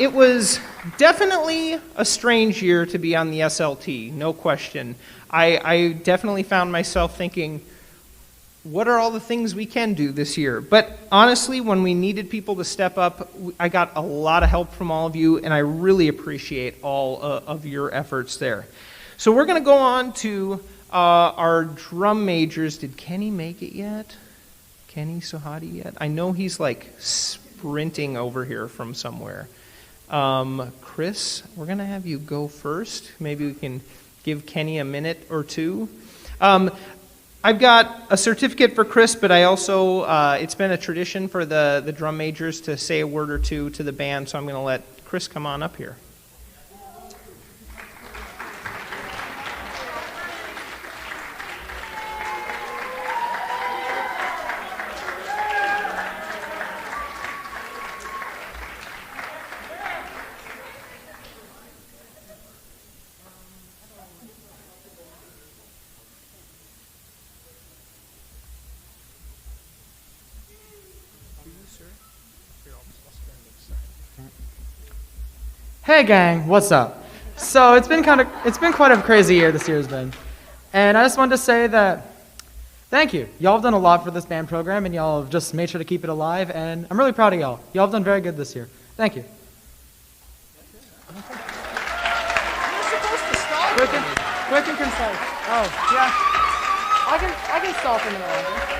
It was definitely a strange year to be on the SLT, no question. I definitely found myself thinking, what are all the things we can do this year? But honestly, when we needed people to step up, I got a lot of help from all of you, and I really appreciate all of your efforts there. So we're going to go on to our drum majors. Did Kenny make it yet? Kenny Sohadi yet? I know he's like sprinting over here from somewhere. Chris, we're going to have you go first. Maybe we can give Kenny a minute or two. I've got a certificate for Chris, but I also, it's been a tradition for the drum majors to say a word or two to the band, so I'm going to let Chris come on up here. Hey gang, what's up? So it's been quite a crazy year this year has been. And I just wanted to say that thank you. Y'all have done a lot for this band program and y'all have just made sure to keep it alive and I'm really proud of y'all. Y'all have done very good this year. Thank you. Quick and concise. Oh, yeah. I can stall for a minute longer.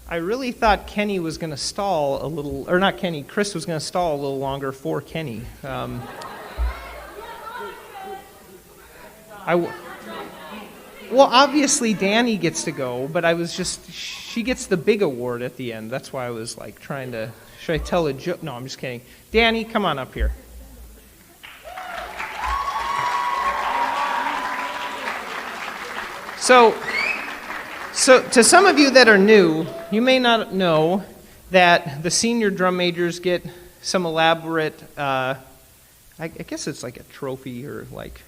I really thought Kenny was going to stall a little, or not Kenny, Chris was going to stall a little longer for Kenny. Well, obviously Danny gets to go, but she gets the big award at the end. That's why I was like trying to, should I tell a joke? No, I'm just kidding. Danny, come on up here. So to some of you that are new, you may not know that the senior drum majors get some elaborate, I guess it's like a trophy or like,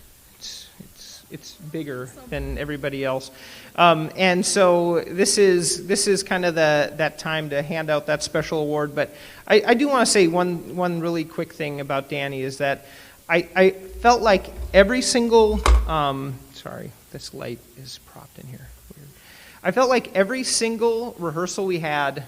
it's bigger than everybody else. And so this is kind of that time to hand out that special award. But I do want to say one really quick thing about Danny is that I felt like every single, sorry, this light is propped in here. I felt like every single rehearsal we had,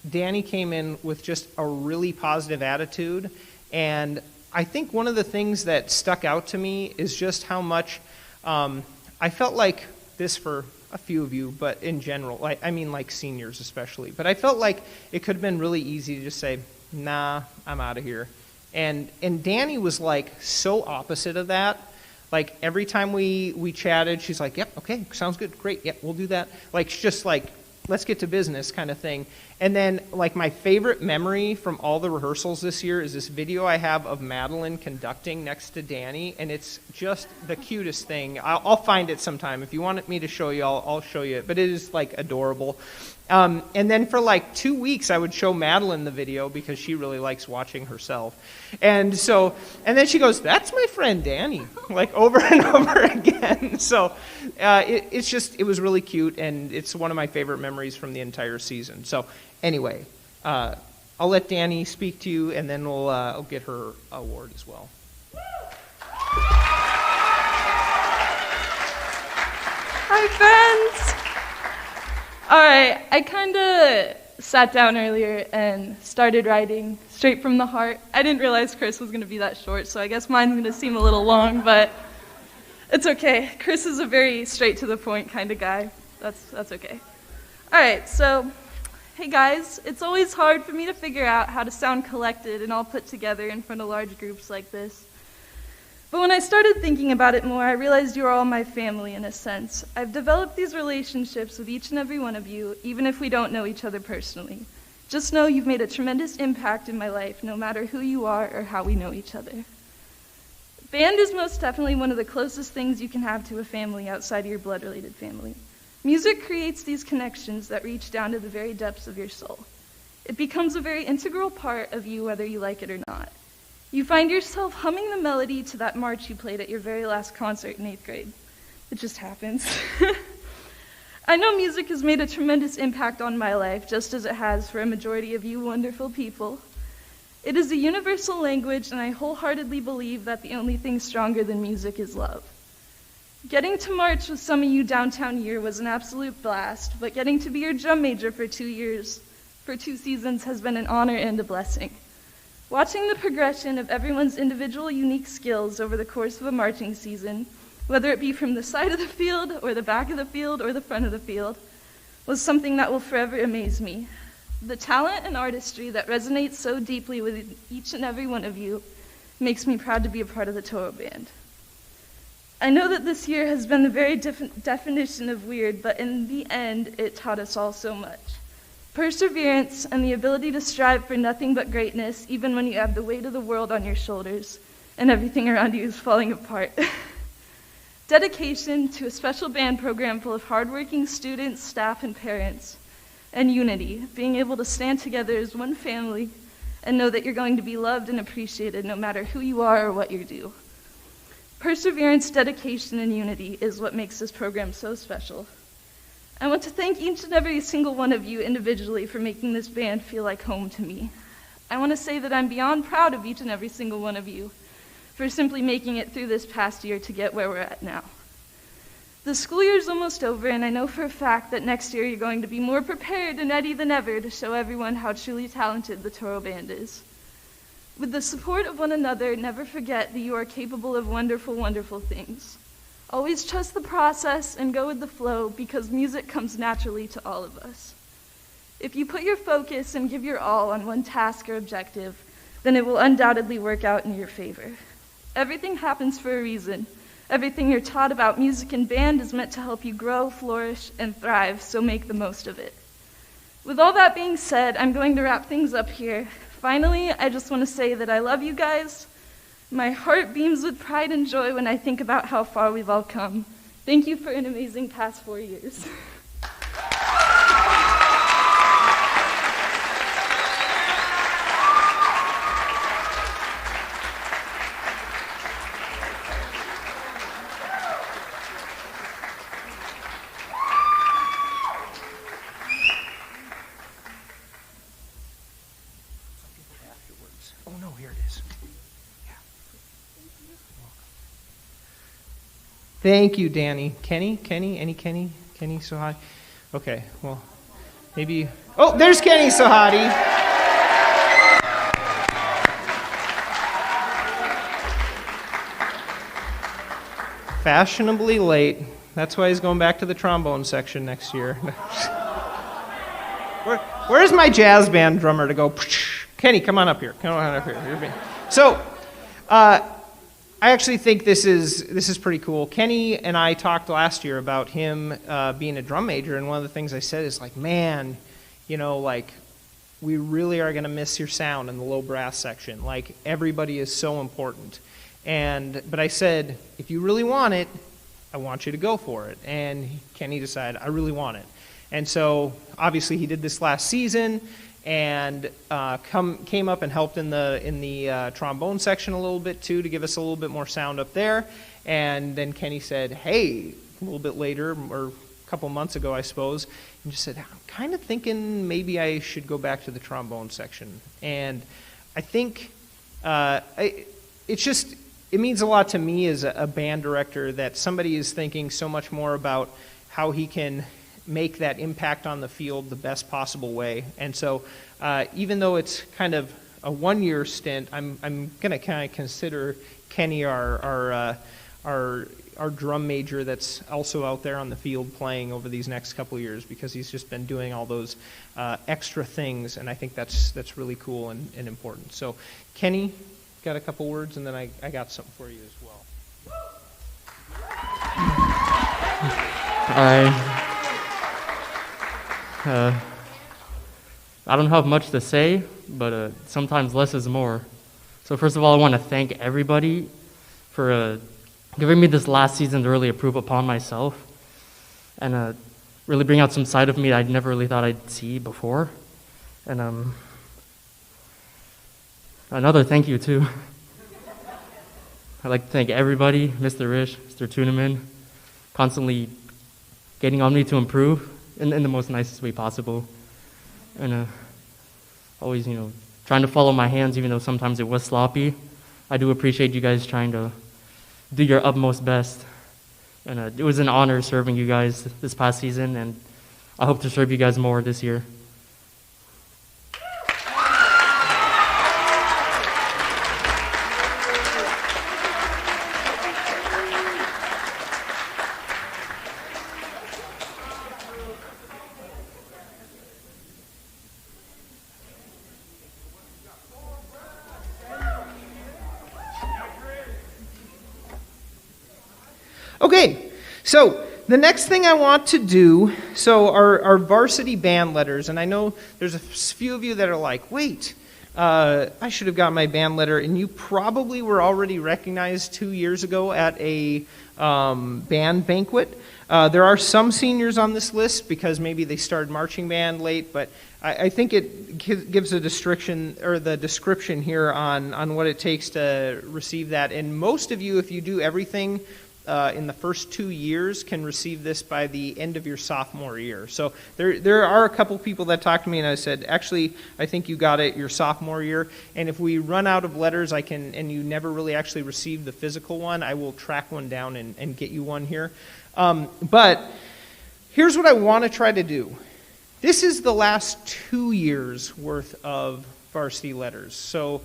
Danny came in with just a really positive attitude. And I think one of the things that stuck out to me is just how much I felt like this for a few of you, but in general, like seniors especially. But I felt like it could have been really easy to just say, nah, I'm out of here. And Danny was like so opposite of that. Like every time we chatted, she's like, yep, okay, sounds good, great, yep, we'll do that. Like just like, let's get to business kind of thing. And then like my favorite memory from all the rehearsals this year is this video I have of Madeline conducting next to Danny, and it's just the cutest thing. I'll find it sometime. If you want me to show you, I'll show you it. But it is like adorable. And then for like 2 weeks, I would show Madeline the video because she really likes watching herself. And then she goes, that's my friend Danny, like over and over again. So it was really cute, and it's one of my favorite memories from the entire season. So anyway, I'll let Danny speak to you, and then I'll get her award as well. Hi, friends. All right, I kind of sat down earlier and started writing straight from the heart. I didn't realize Chris was going to be that short, so I guess mine's going to seem a little long, but it's okay. Chris is a very straight-to-the-point kind of guy. That's okay. All right, so, hey guys, it's always hard for me to figure out how to sound collected and all put together in front of large groups like this. But when I started thinking about it more, I realized you are all my family in a sense. I've developed these relationships with each and every one of you, even if we don't know each other personally. Just know you've made a tremendous impact in my life, no matter who you are or how we know each other. Band is most definitely one of the closest things you can have to a family outside of your blood-related family. Music creates these connections that reach down to the very depths of your soul. It becomes a very integral part of you whether you like it or not. You find yourself humming the melody to that march you played at your very last concert in 8th grade. It just happens. I know music has made a tremendous impact on my life, just as it has for a majority of you wonderful people. It is a universal language, and I wholeheartedly believe that the only thing stronger than music is love. Getting to march with some of you downtown here was an absolute blast, but getting to be your drum major for 2 seasons, has been an honor and a blessing. Watching the progression of everyone's individual unique skills over the course of a marching season, whether it be from the side of the field, or the back of the field, or the front of the field, was something that will forever amaze me. The talent and artistry that resonates so deeply with each and every one of you makes me proud to be a part of the Toro Band. I know that this year has been the very definition of weird, but in the end, it taught us all so much. Perseverance and the ability to strive for nothing but greatness, even when you have the weight of the world on your shoulders and everything around you is falling apart. Dedication to a special band program full of hardworking students, staff, and parents. And unity, being able to stand together as one family and know that you're going to be loved and appreciated no matter who you are or what you do. Perseverance, dedication, and unity is what makes this program so special. I want to thank each and every single one of you individually for making this band feel like home to me. I want to say that I'm beyond proud of each and every single one of you for simply making it through this past year to get where we're at now. The school year is almost over, and I know for a fact that next year you're going to be more prepared and ready than ever to show everyone how truly talented the Toro Band is. With the support of one another, never forget that you are capable of wonderful, wonderful things. Always trust the process and go with the flow, because music comes naturally to all of us. If you put your focus and give your all on one task or objective, then it will undoubtedly work out in your favor. Everything happens for a reason. Everything you're taught about music and band is meant to help you grow, flourish, and thrive, so make the most of it. With all that being said, I'm going to wrap things up here. Finally, I just want to say that I love you guys. My heart beams with pride and joy when I think about how far we've all come. Thank you for an amazing past 4 years. Oh, no, here it is. Yeah. Thank you, Danny. Kenny, Sohadi? Okay, well, maybe... Oh, there's Kenny Sohadi. Fashionably late. That's why he's going back to the trombone section next year. Where's my jazz band drummer to go? Kenny, come on up here. Come on up here. So, I actually think this is pretty cool. Kenny and I talked last year about him being a drum major, and one of the things I said is like, man, you know, like, we really are going to miss your sound in the low brass section. Like, everybody is so important. But I said, if you really want it, I want you to go for it. And Kenny decided, I really want it. And so, obviously, he did this last season, and came up and helped in the trombone section a little bit too, to give us a little bit more sound up there. And then Kenny said, hey, a little bit later, or a couple months ago, I suppose, and just said, I'm kind of thinking maybe I should go back to the trombone section. And I think it means a lot to me as a band director that somebody is thinking so much more about how he can make that impact on the field the best possible way. And so even though it's kind of a one-year stint, I'm going to kind of consider Kenny our drum major that's also out there on the field playing over these next couple of years, because he's just been doing all those extra things, and I think that's really cool and important. So Kenny, got a couple words, and then I got something for you as well. I don't have much to say, but sometimes less is more. So first of all, I want to thank everybody for giving me this last season to really improve upon myself and really bring out some side of me I never really thought I'd see before. And another thank you too. I'd like to thank everybody, Mr. Risch, Mr. Tuneman, constantly getting on me to improve in the most nicest way possible. And always, trying to follow my hands, even though sometimes it was sloppy. I do appreciate you guys trying to do your utmost best. And it was an honor serving you guys this past season, and I hope to serve you guys more this year. Okay, so the next thing I want to do, so our varsity band letters, and I know there's a few of you that are like, wait, I should have got my band letter, and you probably were already recognized 2 years ago at a band banquet. There are some seniors on this list because maybe they started marching band late, but I think it gives a description or the description here on what it takes to receive that. And most of you, if you do everything in the first 2 years, can receive this by the end of your sophomore year. So there are a couple people that talked to me and I said, actually, I think you got it your sophomore year. And if we run out of letters, and you never really actually received the physical one, I will track one down and get you one here. But here's what I want to try to do. This is the last 2 years worth of varsity letters. So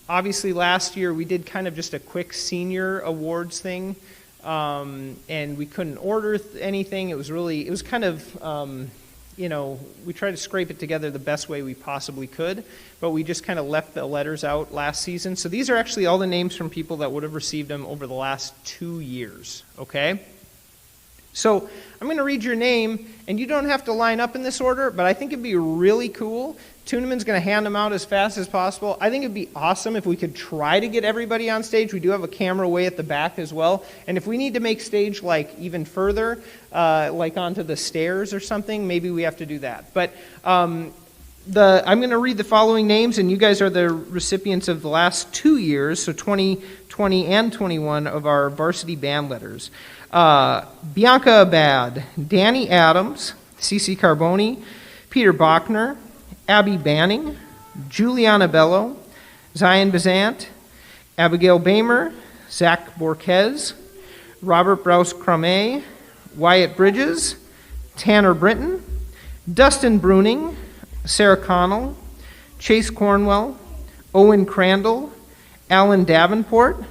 obviously last year we did kind of just a quick senior awards thing, and we couldn't order anything. It was kind of, we tried to scrape it together the best way we possibly could, but we just kind of left the letters out last season. So these are actually all the names from people that would have received them over the last 2 years, okay? So I'm going to read your name, and you don't have to line up in this order, but I think it'd be really cool. Tuneman's going to hand them out as fast as possible. I think it'd be awesome if we could try to get everybody on stage. We do have a camera way at the back as well. And if we need to make stage like even further, like onto the stairs or something, maybe we have to do that. But I'm going to read the following names, and you guys are the recipients of the last 2 years, so 2020 and 21 of our varsity band letters. Bianca Abad, Danny Adams, Cece Carboni, Peter Bachner, Abby Banning, Juliana Bello, Zion Bazant, Abigail Bamer, Zach Borquez, Robert Brous Crame, Wyatt Bridges, Tanner Britton, Dustin Bruning, Sarah Connell, Chase Cornwell, Owen Crandall, Alan Davenport,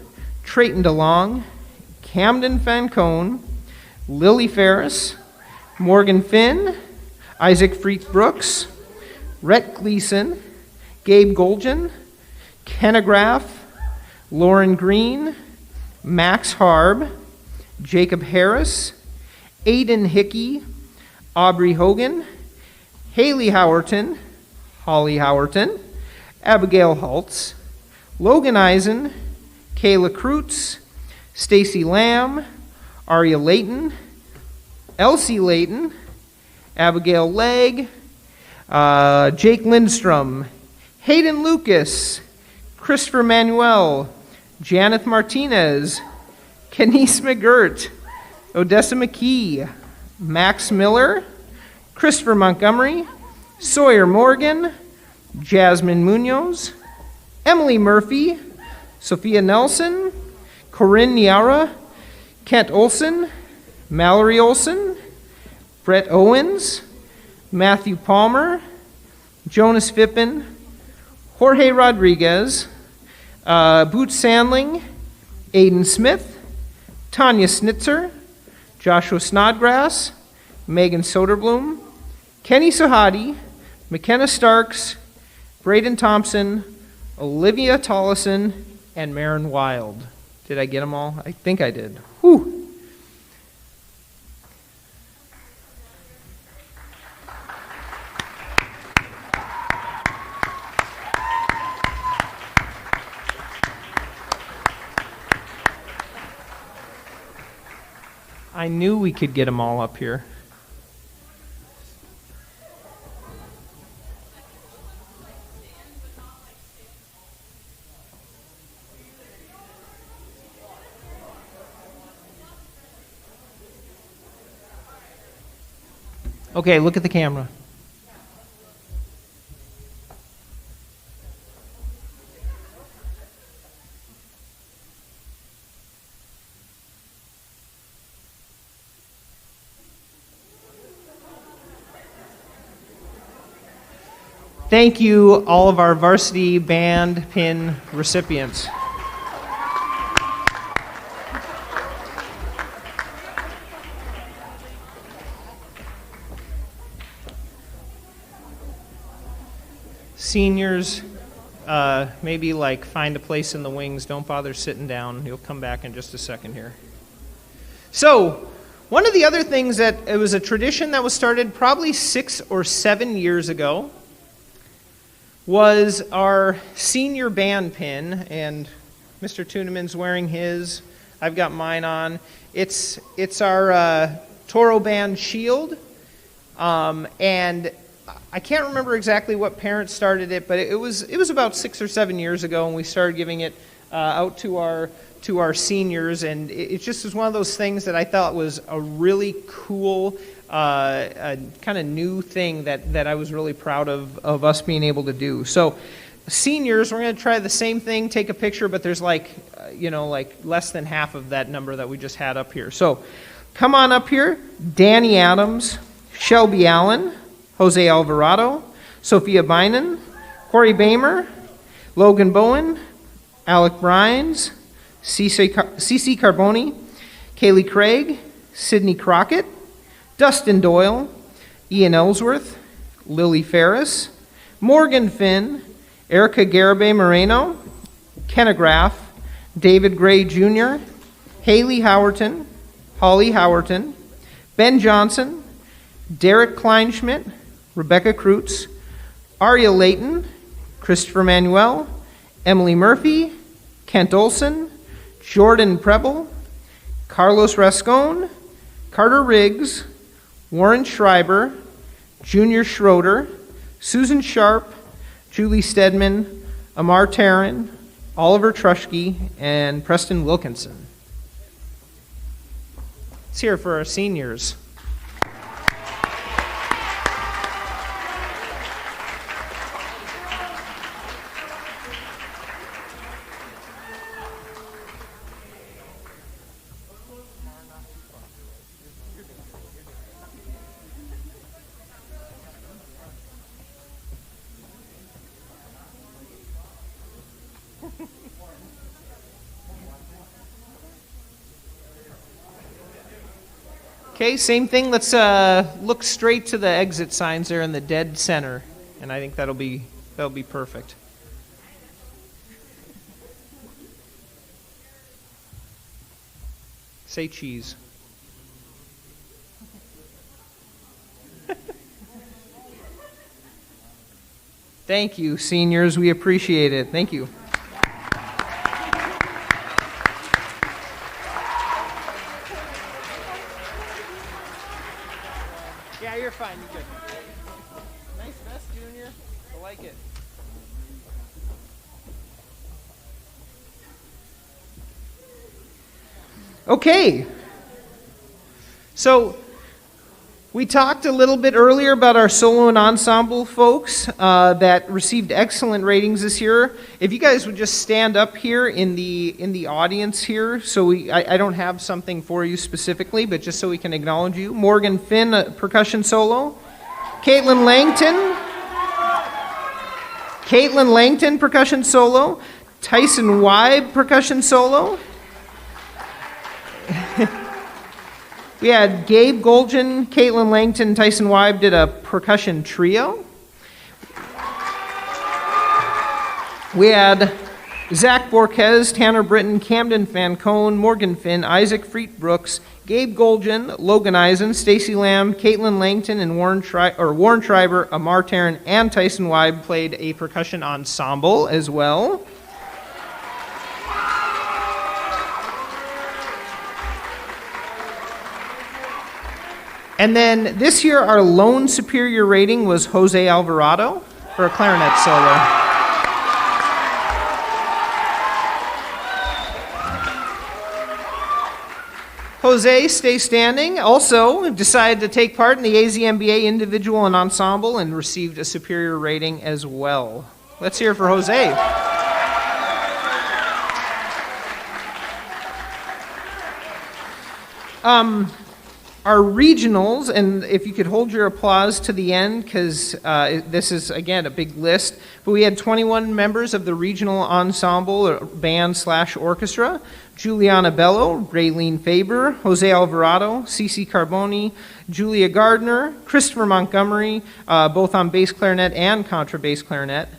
Trayton DeLong, Camden Fancone, Lily Ferris, Morgan Finn, Isaac Freak Brooks, Rhett Gleason, Gabe Golgen, Kenna Graff, Lauren Green, Max Harb, Jacob Harris, Aiden Hickey, Aubrey Hogan, Haley Howerton, Holly Howerton, Abigail Haltz, Logan Eisen, Kayla Kreutz, Stacy Lamb, Aria Layton, Elsie Layton, Abigail Legg, Jake Lindstrom, Hayden Lucas, Christopher Manuel, Janeth Martinez, Kenise McGirt, Odessa McKee, Max Miller, Christopher Montgomery, Sawyer Morgan, Jasmine Munoz, Emily Murphy, Sophia Nelson, Corinne Niara, Kent Olson, Mallory Olson, Brett Owens, Matthew Palmer, Jonas Fippen, Jorge Rodriguez, Boots Sandling, Aiden Smith, Tanya Snitzer, Joshua Snodgrass, Megan Soderblom, Kenny Sahadi, McKenna Starks, Braden Thompson, Olivia Tollison, and Marin Wild. Did I get them all? I think I did. Whew. I knew we could get them all up here. Okay, look at the camera. Thank you, all of our varsity band pin recipients. Seniors, maybe like find a place in the wings. Don't bother sitting down. You'll come back in just a second here. So, one of the other things that it was a tradition that was started probably 6 or 7 years ago was our senior band pin, and Mr. Tuneman's wearing his. I've got mine on. It's our Toro Band shield, and I can't remember exactly what parents started it, but it was about 6 or 7 years ago, and we started giving it out to our seniors, and it just was one of those things that I thought was a really cool kind of new thing that I was really proud of us being able to do. So seniors, we're going to try the same thing, take a picture, but there's like less than half of that number that we just had up here. So come on up here. Danny Adams, Shelby Allen, Jose Alvarado, Sophia Bynum, Corey Bamer, Logan Bowen, Alec Bryans, Cece Carboni, Kaylee Craig, Sydney Crockett, Dustin Doyle, Ian Ellsworth, Lily Ferris, Morgan Finn, Erica Garibay Moreno, Kenna Graff, David Gray Jr., Haley Howerton, Holly Howerton, Ben Johnson, Derek Kleinschmidt, Rebecca Kreutz, Aria Layton, Christopher Manuel, Emily Murphy, Kent Olson, Jordan Preble, Carlos Rascon, Carter Riggs, Warren Schreiber, Junior Schroeder, Susan Sharp, Julie Stedman, Amar Taryn, Oliver Trushke, and Preston Wilkinson. Let's hear it for our seniors. Okay, same thing. Let's look straight to the exit signs there in the dead center, and I think that'll be perfect. Say cheese. Thank you, seniors. We appreciate it. Thank you. Yeah, you're fine. You're good. Nice vest, Junior. I like it. Okay. So, we talked a little bit earlier about our solo and ensemble folks that received excellent ratings this year. If you guys would just stand up here in the audience here, so I don't have something for you specifically, but just so we can acknowledge you. Morgan Finn, percussion solo. Caitlin Langton, percussion solo. Tyson Weib, percussion solo. We had Gabe Golgen, Caitlin Langton, Tyson Weib did a percussion trio. We had Zach Borquez, Tanner Britton, Camden Fancone, Morgan Finn, Isaac Freet Brooks, Gabe Golgen, Logan Eisen, Stacy Lamb, Caitlin Langton, and Warren Schreiber, Amar Taryn, and Tyson Weib played a percussion ensemble as well. And then this year, our lone superior rating was Jose Alvarado for a clarinet solo. Jose, stay standing. Also decided to take part in the AZMBA individual and ensemble and received a superior rating as well. Let's hear it for Jose. Our regionals, and if you could hold your applause to the end, because this is, again, a big list, but we had 21 members of the regional ensemble, or band / orchestra: Juliana Bello, Raylene Faber, Jose Alvarado, Cece Carboni, Julia Gardner, Christopher Montgomery, both on bass clarinet and contrabass clarinet,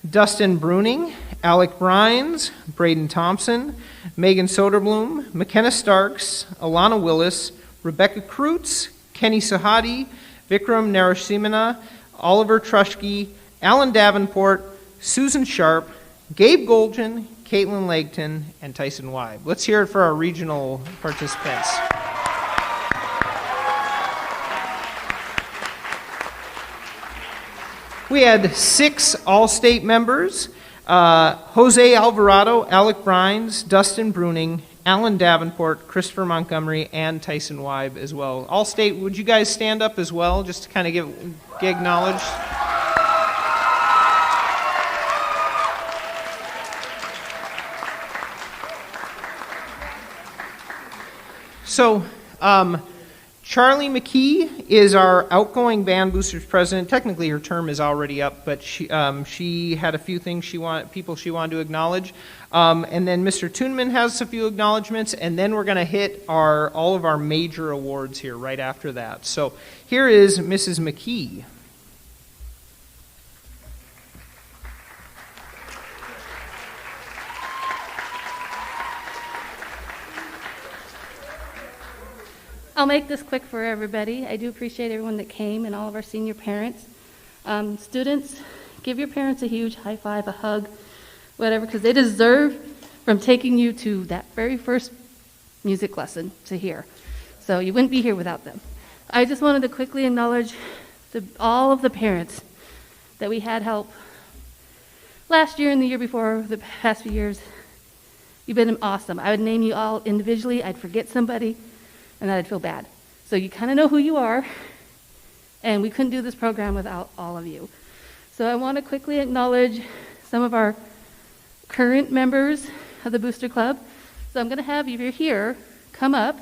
Dustin Bruning, Alec Brines, Braden Thompson, Megan Soderblom, McKenna Starks, Alana Willis, Rebecca Kreutz, Kenny Sahadi, Vikram Narasimha, Oliver Trushke, Alan Davenport, Susan Sharp, Gabe Goljan, Caitlin Legton, and Tyson Weib. Let's hear it for our regional participants. We had 6 all-state members: Jose Alvarado, Alec Brines, Dustin Bruning, Alan Davenport, Christopher Montgomery, and Tyson Weib as well. All-state, would you guys stand up as well, just to kind of get acknowledged? So, Charlie McKee is our outgoing Band Boosters president. Technically, her term is already up, but she had a few things people she wanted to acknowledge. And then Mr. Tuneman has a few acknowledgments, and then we're going to hit all of our major awards here right after that. So here is Mrs. McKee. I'll make this quick for everybody. I do appreciate everyone that came and all of our senior parents. Students, give your parents a huge high five, a hug, whatever, because they deserve from taking you to that very first music lesson to here. So you wouldn't be here without them. I just wanted to quickly acknowledge all of the parents that we had help last year and the year before, the past few years. You've been awesome. I would name you all individually. I'd forget somebody, and I'd feel bad. So you kind of know who you are, and we couldn't do this program without all of you. So I want to quickly acknowledge some of our current members of the Booster Club. So I'm going to have you, if you're here, come up.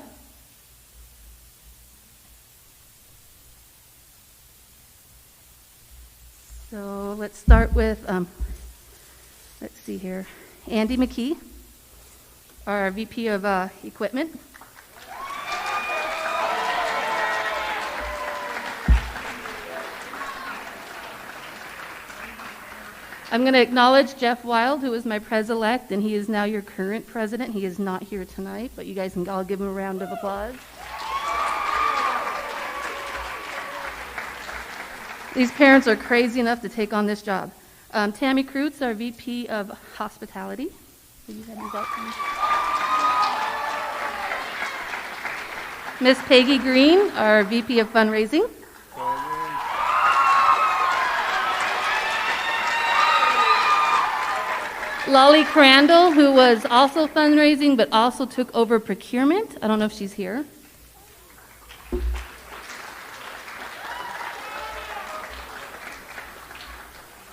So let's start with, let's see here, Andy McKee, our VP of Equipment. I'm going to acknowledge Jeff Wild, who was my pres-elect, and he is now your current president. He is not here tonight, but you guys can all give him a round of applause. These parents are crazy enough to take on this job. Tammy Kreutz, our VP of Hospitality. Miss Peggy Green, our VP of Fundraising. Lolly Crandall, who was also fundraising but also took over procurement. I don't know if she's here.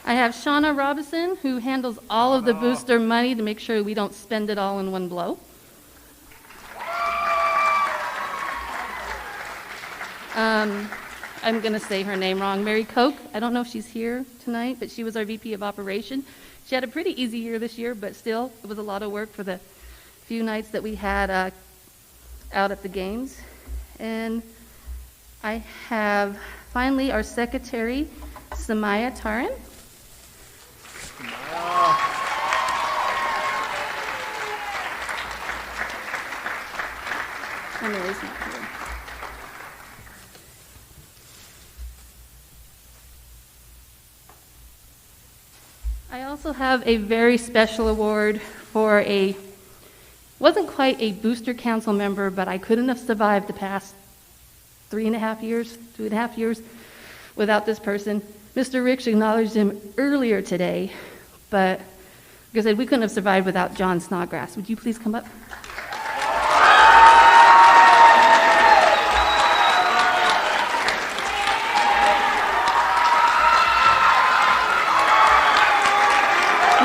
I have Shauna Robinson, who handles all of the booster money to make sure we don't spend it all in one blow. I'm going to say her name wrong. Mary Koch, I don't know if she's here tonight, but she was our VP of Operation. She had a pretty easy year this year, but still, it was a lot of work for the few nights that we had out at the games. And I have, finally, our secretary, Samaya Taran. Oh, Mary's not here. I also have a very special award for wasn't quite a Booster Council member, but I couldn't have survived the past 2.5 years without this person. Mr. Rich acknowledged him earlier today, but like I said, we couldn't have survived without John Snodgrass. Would you please come up?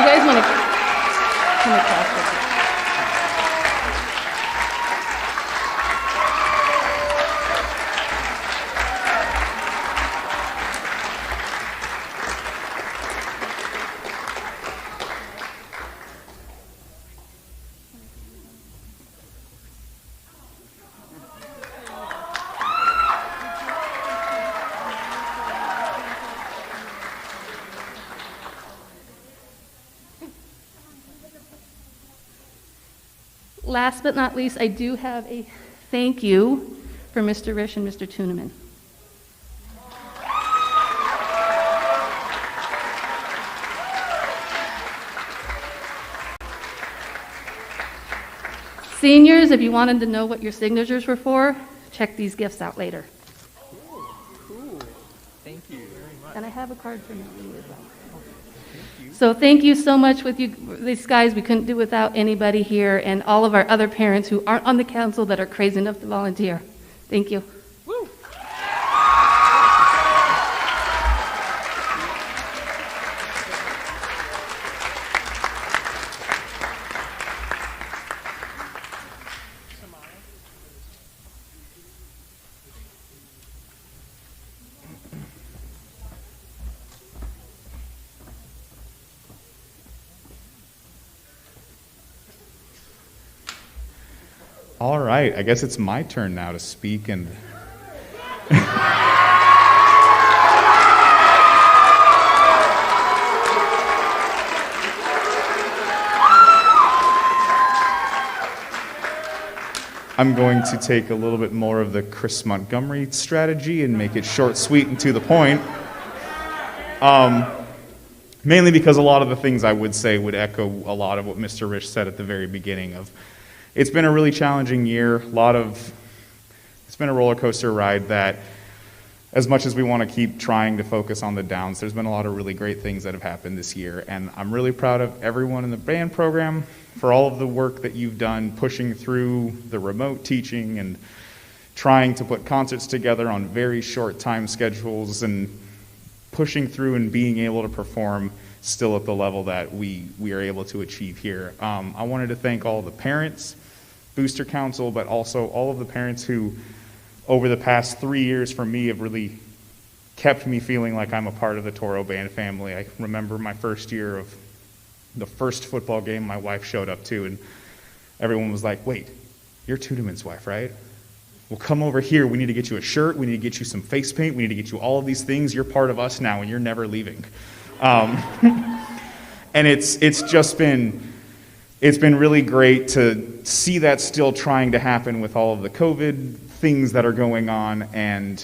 You guys want to come across with it? Last but not least, I do have a thank you for Mr. Risch and Mr. Tuneman. Seniors, if you wanted to know what your signatures were for, check these gifts out later. Cool. Thank you very much. And I have a card for you as well. So thank you so much with you, these guys. We couldn't do without anybody here and all of our other parents who aren't on the council that are crazy enough to volunteer. Thank you. Woo. All right, I guess it's my turn now to speak and I'm going to take a little bit more of the Chris Montgomery strategy and make it short, sweet, and to the point. Mainly because a lot of the things I would say would echo a lot of what Mr. Risch said at the very beginning of it's been a really challenging year. It's been a roller coaster ride that, as much as we want to keep trying to focus on the downs, there's been a lot of really great things that have happened this year. And I'm really proud of everyone in the band program for all of the work that you've done pushing through the remote teaching and trying to put concerts together on very short time schedules and pushing through and being able to perform still at the level that we are able to achieve here. I wanted to thank all the parents, Booster Council, but also all of the parents who, over the past 3 years for me, have really kept me feeling like I'm a part of the Toro Band family. I remember my first year of the first football game my wife showed up to, and everyone was like, wait, you're Tuneman's wife, right? Well, come over here. We need to get you a shirt. We need to get you some face paint. We need to get you all of these things. You're part of us now, and you're never leaving. And it's just been really great to see that still trying to happen with all of the COVID things that are going on. And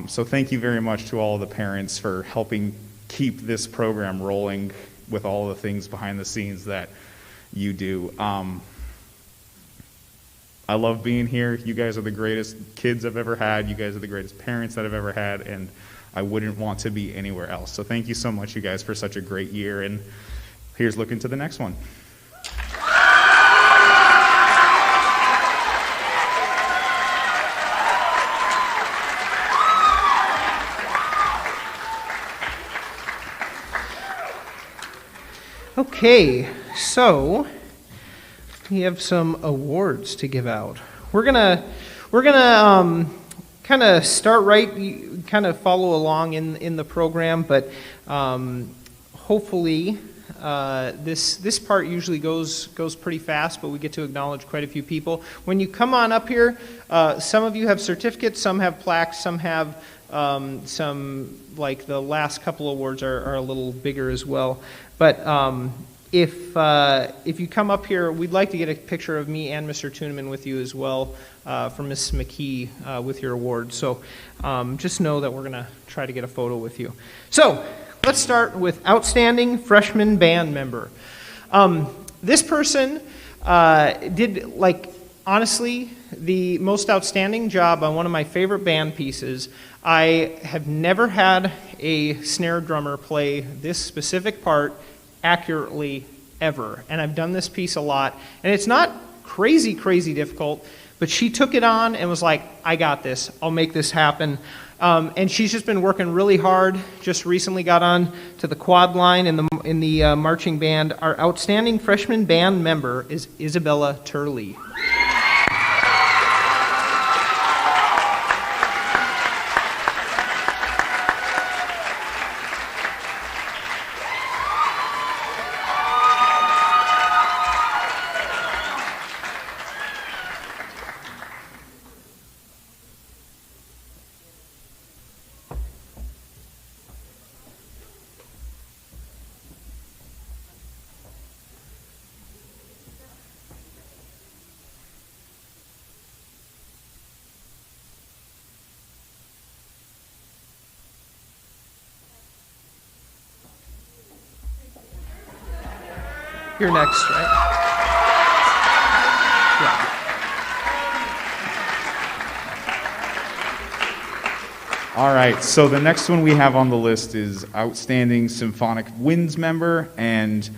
so thank you very much to all of the parents for helping keep this program rolling with all the things behind the scenes that you do. I love being here. You guys are the greatest kids I've ever had. You guys are the greatest parents that I've ever had, and I wouldn't want to be anywhere else. So thank you so much, you guys, for such a great year, and here's looking to the next one. Okay, so we have some awards to give out. We're gonna kind of start right, kind of follow along in the program, but hopefully this part usually goes pretty fast, but we get to acknowledge quite a few people. When you come on up here, some of you have certificates, some have plaques, some have some, like the last couple awards are a little bigger as well. But if you come up here, we'd like to get a picture of me and Mr. Tuneman with you as well, for Ms. McKee with your award. So just know that we're going to try to get a photo with you. So let's start with Outstanding Freshman Band Member. This person did, like, honestly, the most outstanding job on one of my favorite band pieces. I have never had a snare drummer play this specific part accurately ever, and I've done this piece a lot, and it's not crazy difficult, but she took it on and was like, I got this, I'll make this happen. And she's just been working really hard. Just recently got on to the quad line in the marching band. Our outstanding freshman band member is Isabella Turley. You're next, right? Yeah. All right, so the next one we have on the list is Outstanding Symphonic Winds Member, and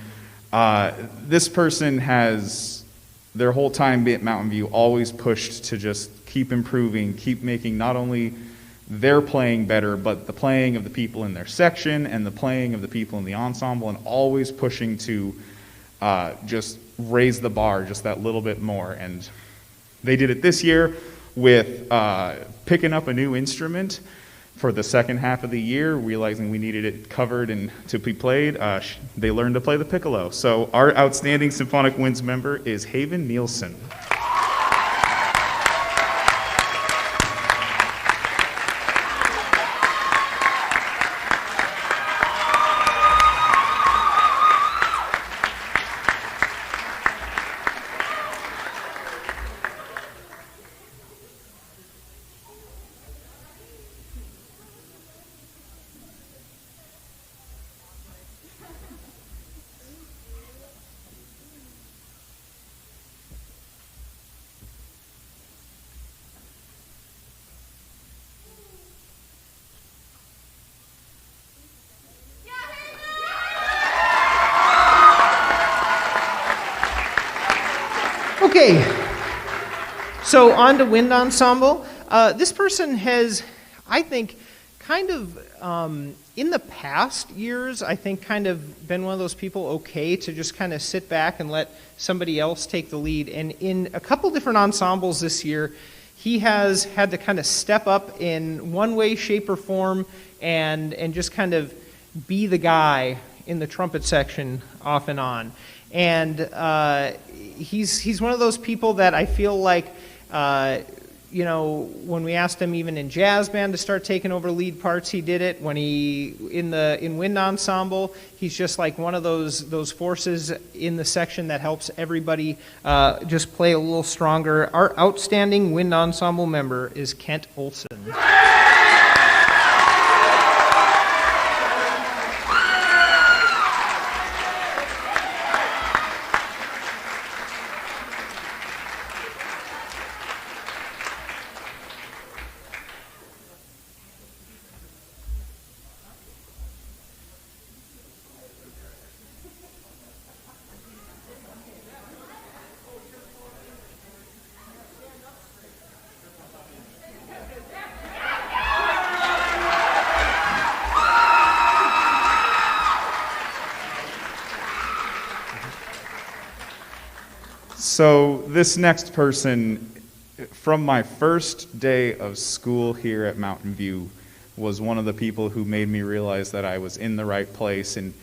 this person has, their whole time at Mountain View, always pushed to just keep improving, keep making not only their playing better, but the playing of the people in their section and the playing of the people in the ensemble, and always pushing to just raise the bar just that little bit more. And they did it this year with picking up a new instrument for the second half of the year, realizing we needed it covered and to be played. They learned to play the piccolo. So our Outstanding Symphonic Winds member is Haven Nielsen. Okay, so on to wind ensemble. This person has, I think, kind of, in the past years, I think kind of been one of those people okay to just kind of sit back and let somebody else take the lead. And in a couple different ensembles this year, he has had to kind of step up in one way, shape, or form and just kind of be the guy in the trumpet section off and on. And he's one of those people that I feel like, you know, when we asked him even in jazz band to start taking over lead parts, he did it. When he in wind ensemble, he's just like one of those forces in the section that helps everybody just play a little stronger. Our outstanding wind ensemble member is Kent Olson. So this next person, from my first day of school here at Mountain View, was one of the people who made me realize that I was in the right place. And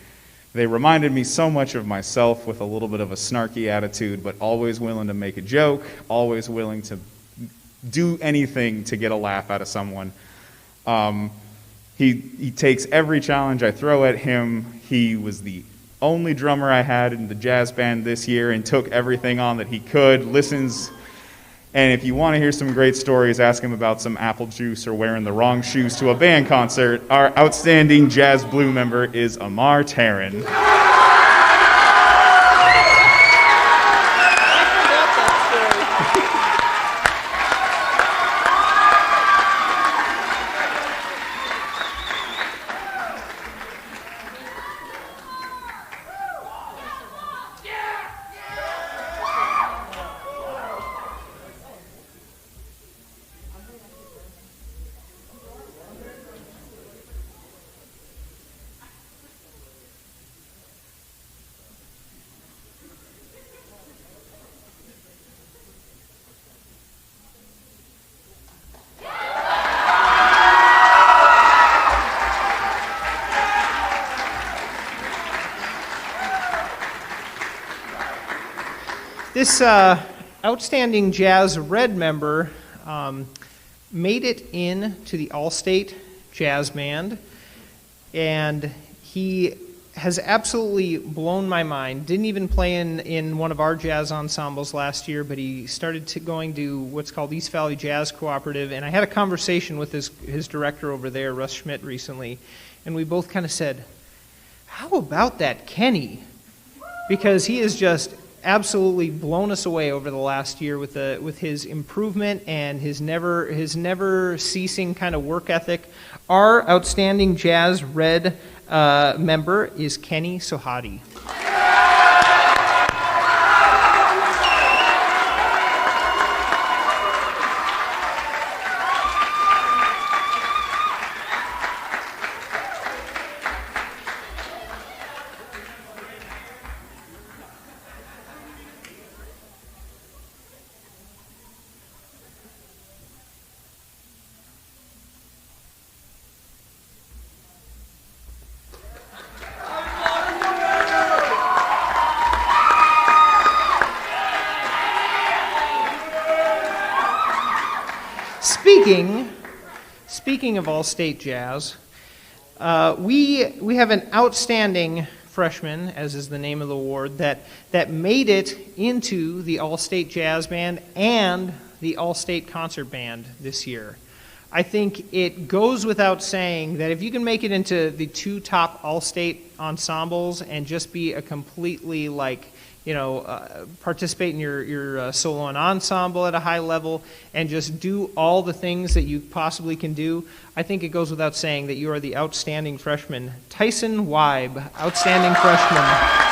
they reminded me so much of myself, with a little bit of a snarky attitude, but always willing to make a joke, always willing to do anything to get a laugh out of someone. He takes every challenge I throw at him. He was the only drummer I had in the jazz band this year and took everything on that he could, listens, and if you want to hear some great stories, ask him about some apple juice or wearing the wrong shoes to a band concert. Our outstanding Jazz Blue member is Amar Taryn. This outstanding jazz red member made it into the All-State Jazz Band, and he has absolutely blown my mind. Didn't even play in one of our jazz ensembles last year, but he started going to what's called East Valley Jazz Cooperative, and I had a conversation with his director over there, Russ Schmidt, recently, and we both kind of said, how about that Kenny? Because he has just absolutely blown us away over the last year with his improvement and his never ceasing kind of work ethic. Our outstanding jazz red member is Kenny Sohadi. Speaking of All-State Jazz, we have an outstanding freshman, as is the name of the award, that made it into the All-State Jazz Band and the All-State Concert Band this year. I think it goes without saying that if you can make it into the two top All-State ensembles and just be a completely participate in your solo and ensemble at a high level and just do all the things that you possibly can do, I think it goes without saying that you are the outstanding freshman. Tyson Weib, outstanding freshman.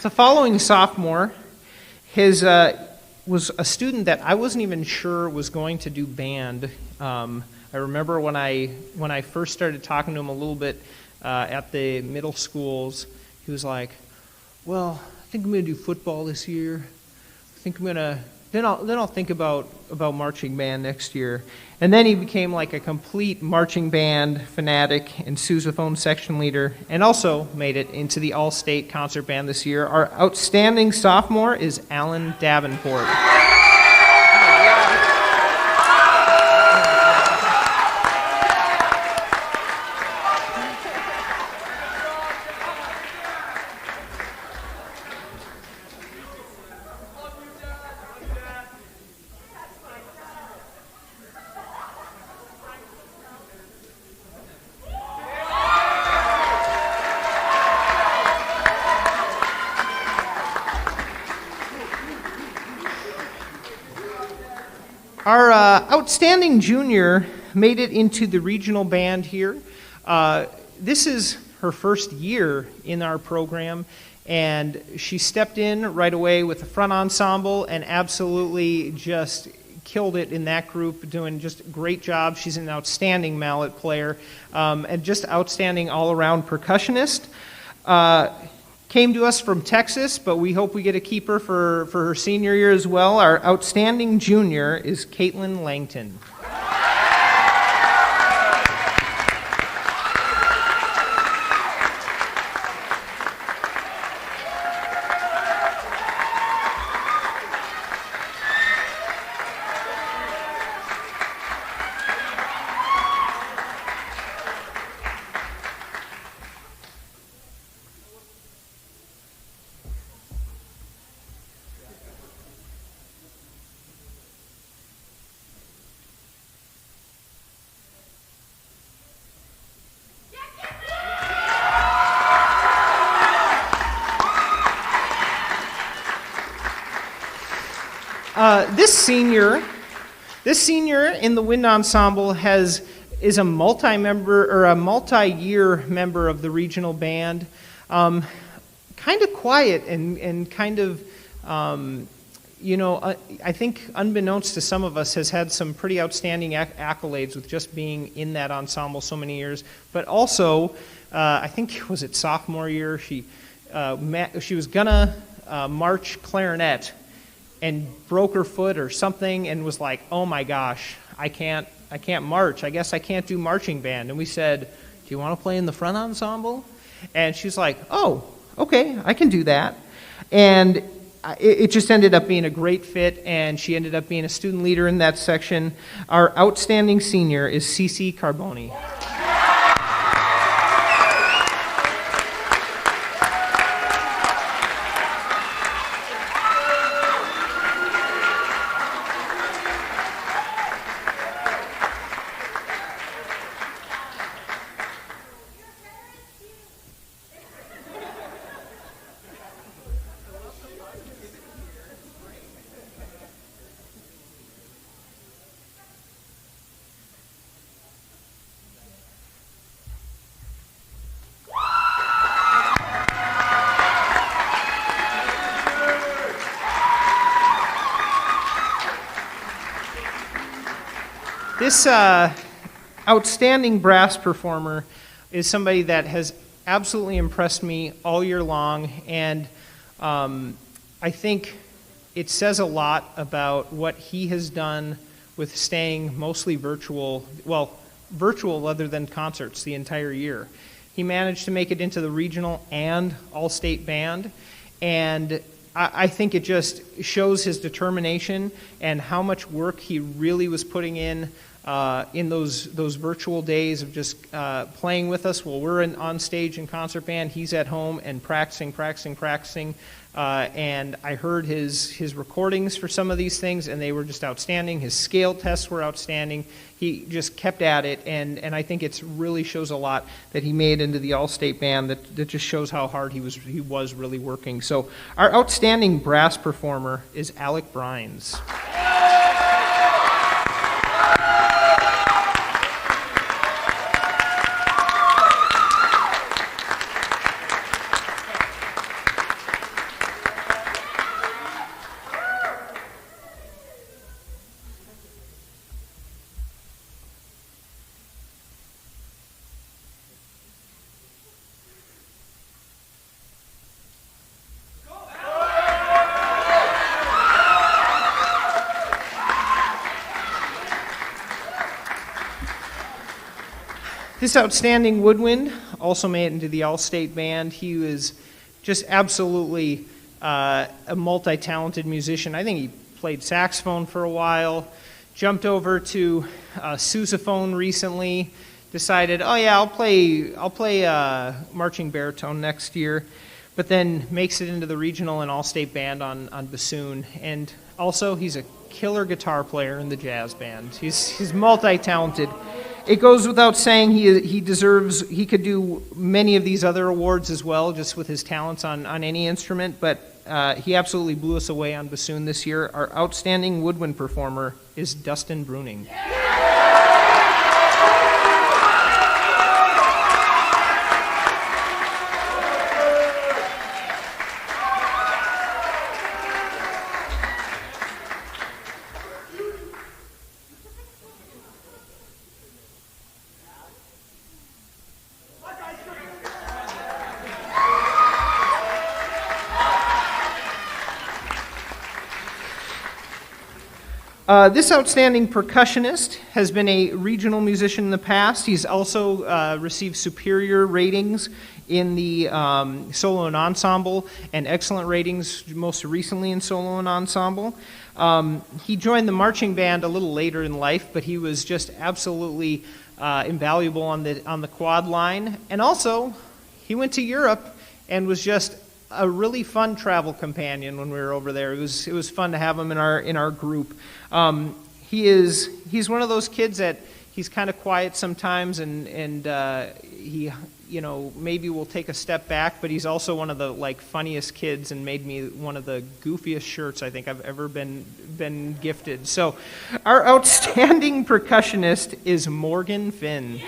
The following sophomore was a student that I wasn't even sure was going to do band. I remember when I first started talking to him a little bit at the middle schools, he was like, "Well, I think I'm going to do football this year. I think I'm going to then I'll think about marching band next year." And then he became like a complete marching band fanatic and sousaphone section leader, and also made it into the All-State Concert Band this year. Our outstanding sophomore is Alan Davenport. Our outstanding junior made it into the regional band here. This is her first year in our program, and she stepped in right away with the front ensemble and absolutely just killed it in that group, doing just a great job. She's an outstanding mallet player and just outstanding all-around percussionist. Came to us from Texas, but we hope we get a keeper for her senior year as well. Our outstanding junior is Caitlin Langton. This senior in the wind ensemble has is a multi-member or a multi-year member of the regional band. Kind of quiet and kind of, I think unbeknownst to some of us, has had some pretty outstanding accolades with just being in that ensemble so many years. But also, I think, was it sophomore year, she was gonna march clarinet and broke her foot or something and was like, oh my gosh, I can't march. I guess I can't do marching band. And we said, do you want to play in the front ensemble? And she's like, oh, okay, I can do that. And it just ended up being a great fit, and she ended up being a student leader in that section. Our outstanding senior is Cece Carboni. This outstanding brass performer is somebody that has absolutely impressed me all year long, and I think it says a lot about what he has done with staying mostly virtual other than concerts the entire year. He managed to make it into the regional and all-state band, and I think it just shows his determination and how much work he really was putting in those virtual days of just playing with us while we're on stage in concert band. He's at home and practicing. And I heard his recordings for some of these things, and they were just outstanding. His scale tests were outstanding. He just kept at it, and I think it really shows a lot that he made into the all-state band. That just shows how hard he was really working. So our outstanding brass performer is Alec Brines. This outstanding woodwind also made it into the all-state band. He was just absolutely a multi-talented musician. I think he played saxophone for a while, jumped over to sousaphone recently, decided, oh yeah, I'll play marching baritone next year, but then makes it into the regional and all-state band on bassoon. And also, he's a killer guitar player in the jazz band. He's multi-talented. It goes without saying he could do many of these other awards as well, just with his talents on any instrument, but he absolutely blew us away on bassoon this year. Our outstanding woodwind performer is Dustin Bruning. This outstanding percussionist has been a regional musician in the past. He's also received superior ratings in the solo and ensemble, and excellent ratings most recently in solo and ensemble. He joined the marching band a little later in life, but he was just absolutely invaluable on the quad line. And also, he went to Europe and was just a really fun travel companion when we were over there. It was fun to have him in our group. He's one of those kids that he's kind of quiet sometimes, and he, maybe will take a step back, but he's also one of the funniest kids, and made me one of the goofiest shirts I think I've ever been gifted. So, our outstanding percussionist is Morgan Finn.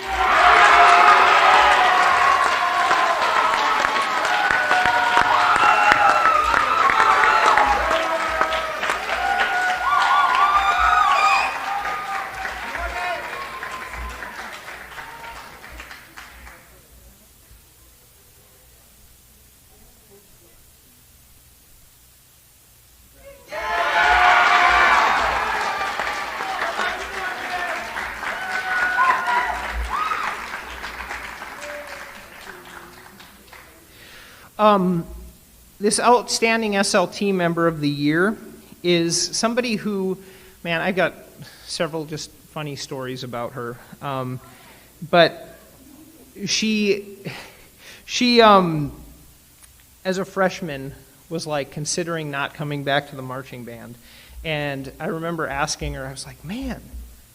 This outstanding SLT member of the year is somebody who, man, I've got several just funny stories about her. But she as a freshman was considering not coming back to the marching band. And I remember asking her, I was like, man,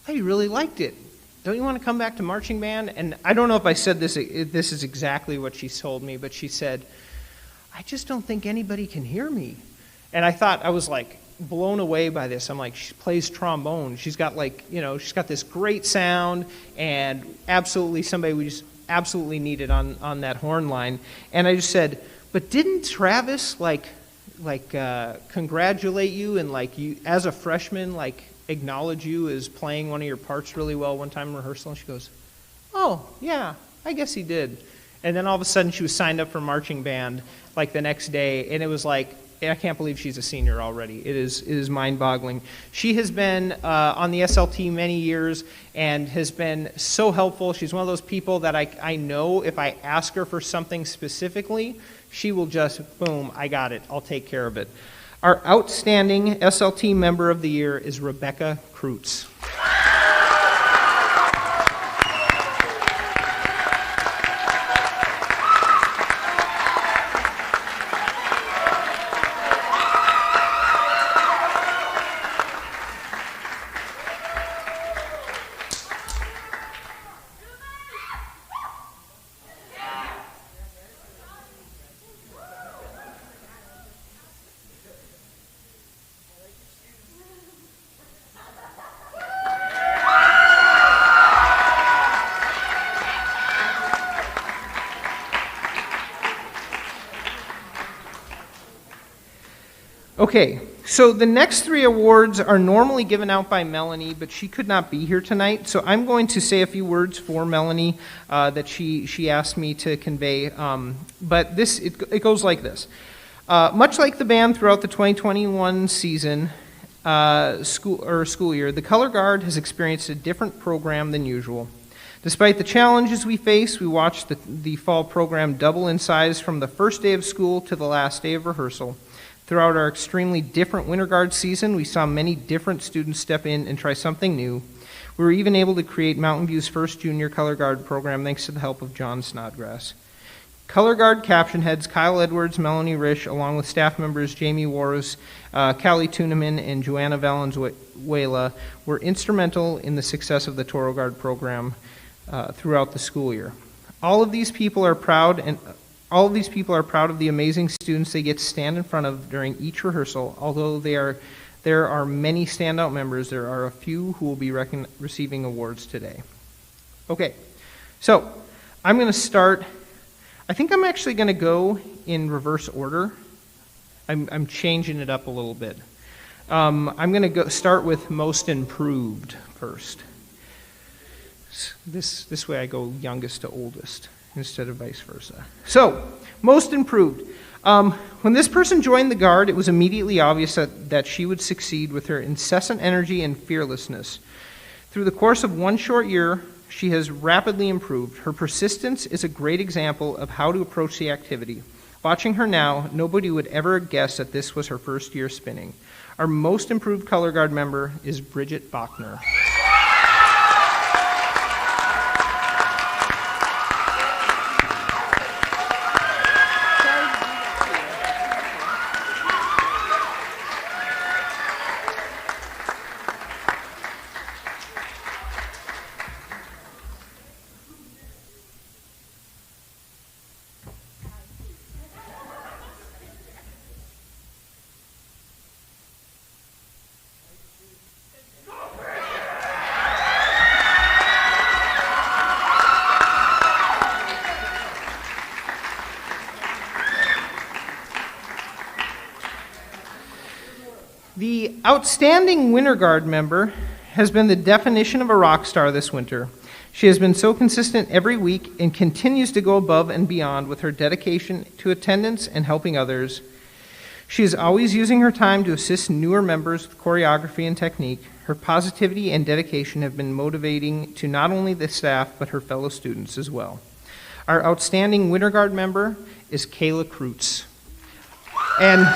I really liked it. Don't you want to come back to marching band? And I don't know if I said this is exactly what she told me, but she said, I just don't think anybody can hear me. And I was blown away by this. I'm like, she plays trombone. She's got she's got this great sound, and absolutely somebody we just absolutely needed on that horn line. And I just said, but didn't Travis congratulate you and you as a freshman acknowledge you as playing one of your parts really well one time in rehearsal? And she goes, oh yeah, I guess he did. And then all of a sudden she was signed up for marching band the next day, and it was I can't believe she's a senior already. It is mind-boggling. She has been on the SLT many years and has been so helpful. She's one of those people that I know if I ask her for something specifically, she will just, boom, I got it. I'll take care of it. Our outstanding SLT member of the year is Rebecca Kreutz. Okay, so the next three awards are normally given out by Melanie, but she could not be here tonight, so I'm going to say a few words for Melanie that she asked me to convey. But it goes like this. Much like the band throughout the 2021 season, school year, the Color Guard has experienced a different program than usual. Despite the challenges we face, we watched the fall program double in size from the first day of school to the last day of rehearsal. Throughout our extremely different Winter Guard season, we saw many different students step in and try something new. We were even able to create Mountain View's first junior Color Guard program thanks to the help of John Snodgrass. Color Guard caption heads Kyle Edwards, Melanie Risch, along with staff members Jamie Warros, Callie Tuneman, and Joanna Valenzuela were instrumental in the success of the Toro Guard program throughout the school year. All of these people are proud of the amazing students they get to stand in front of during each rehearsal. Although there are many standout members, there are a few who will be receiving awards today. Okay, so I'm going to start. I think I'm actually going to go in reverse order. I'm changing it up a little bit. I'm going to start with most improved first. This way I go youngest to oldest instead of vice versa. So, most improved. When this person joined the Guard, it was immediately obvious that she would succeed with her incessant energy and fearlessness. Through the course of one short year, she has rapidly improved. Her persistence is a great example of how to approach the activity. Watching her now, nobody would ever guess that this was her first year spinning. Our most improved Color Guard member is Bridget Bachner. outstanding Winter Guard member has been the definition of a rock star this winter. She has been so consistent every week and continues to go above and beyond with her dedication to attendance and helping others. She is always using her time to assist newer members with choreography and technique. Her positivity and dedication have been motivating to not only the staff, but her fellow students as well. Our outstanding Winter Guard member is Kayla Kreutz. And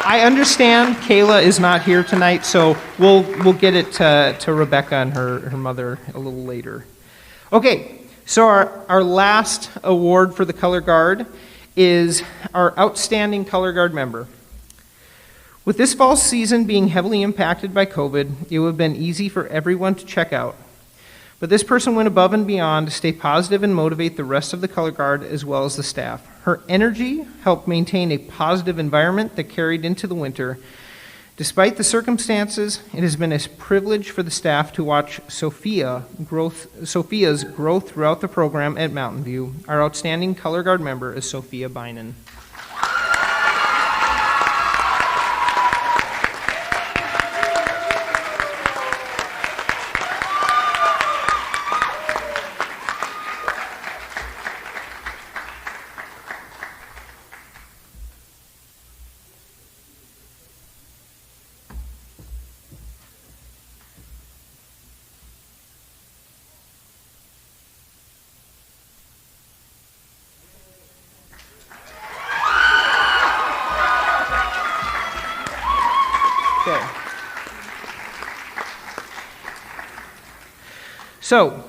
I understand Kayla is not here tonight, so we'll get it to Rebecca and her mother a little later. Okay, so our last award for the Color Guard is our outstanding Color Guard member. With this fall season being heavily impacted by COVID, it would have been easy for everyone to check out. But this person went above and beyond to stay positive and motivate the rest of the Color Guard as well as the staff. Her energy helped maintain a positive environment that carried into the winter. Despite the circumstances, it has been a privilege for the staff to watch Sophia's growth throughout the program at Mountain View. Our outstanding Color Guard member is Sophia Bynan. Okay. So,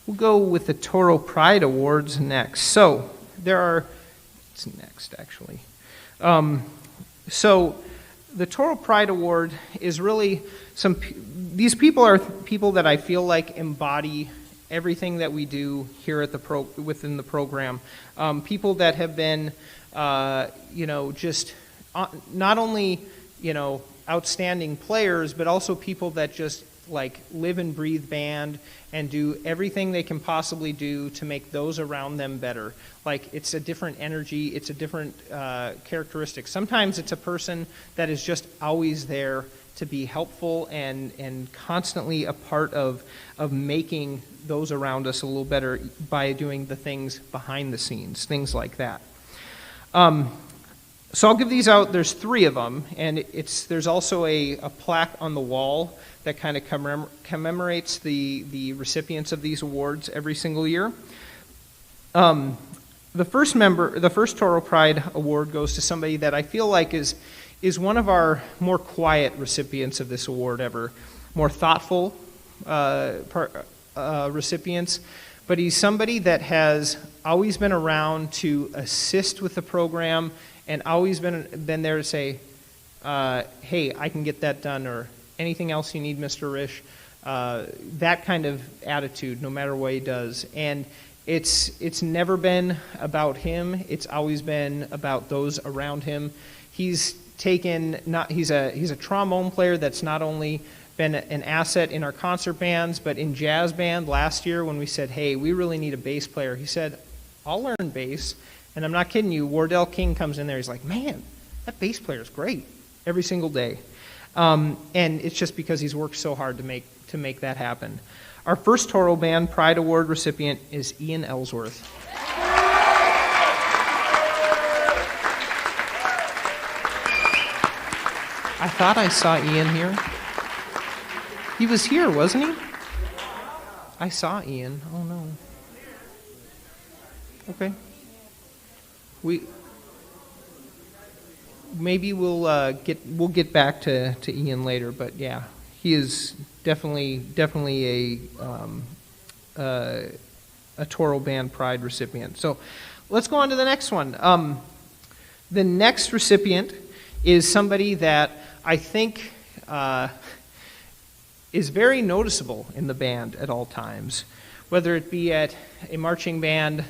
we'll go with the Toro Pride Awards next. So, it's next actually. So, the Toro Pride Award is really these people are people that I feel like embody everything that we do here at within the program. People that have been, just not only, outstanding players, but also people that just live and breathe band and do everything they can possibly do to make those around them better. It's a different energy, it's a different characteristic. Sometimes it's a person that is just always there to be helpful and constantly a part of making those around us a little better by doing the things behind the scenes, things like that. So I'll give these out. There's 3 of them, and there's also a plaque on the wall that kind of commemorates the recipients of these awards every single year. The first Toro Pride Award goes to somebody that I feel like is one of our more quiet recipients of this award ever, more thoughtful recipients, but he's somebody that has always been around to assist with the program and always been there to say, hey, I can get that done, or anything else you need, Mr. Risch. That kind of attitude, no matter what he does. And it's never been about him. It's always been about those around him. He's a trombone player that's not only been an asset in our concert bands, but in jazz band last year when we said, hey, we really need a bass player, he said, I'll learn bass. And I'm not kidding you, Wardell King comes in there, he's like, man, that bass player is great every single day. And it's just because he's worked so hard to make that happen. Our first Toro Band Pride Award recipient is Ian Ellsworth. I thought I saw Ian here. He was here, wasn't he? I saw Ian. Oh no. Okay. Maybe we'll get back to Ian later, but yeah, he is definitely a Toro Band Pride recipient. So let's go on to the next one. The next recipient is somebody that I think is very noticeable in the band at all times, whether it be at a marching band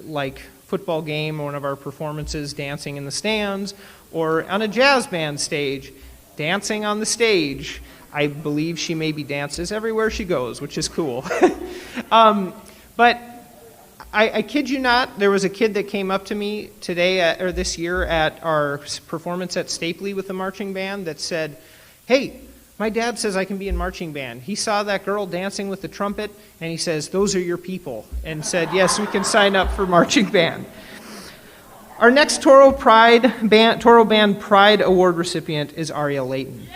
like football game or one of our performances dancing in the stands, or on a jazz band stage, dancing on the stage. I believe she maybe dances everywhere she goes, which is cool. But I kid you not, there was a kid that came up to me or this year at our performance at Stapley with the marching band that said, "Hey, my dad says I can be in marching band. He saw that girl dancing with the trumpet, and he says, 'Those are your people,' and said, 'Yes, we can sign up for marching band.'" Our next Toro Band Pride Award recipient is Aria Layton.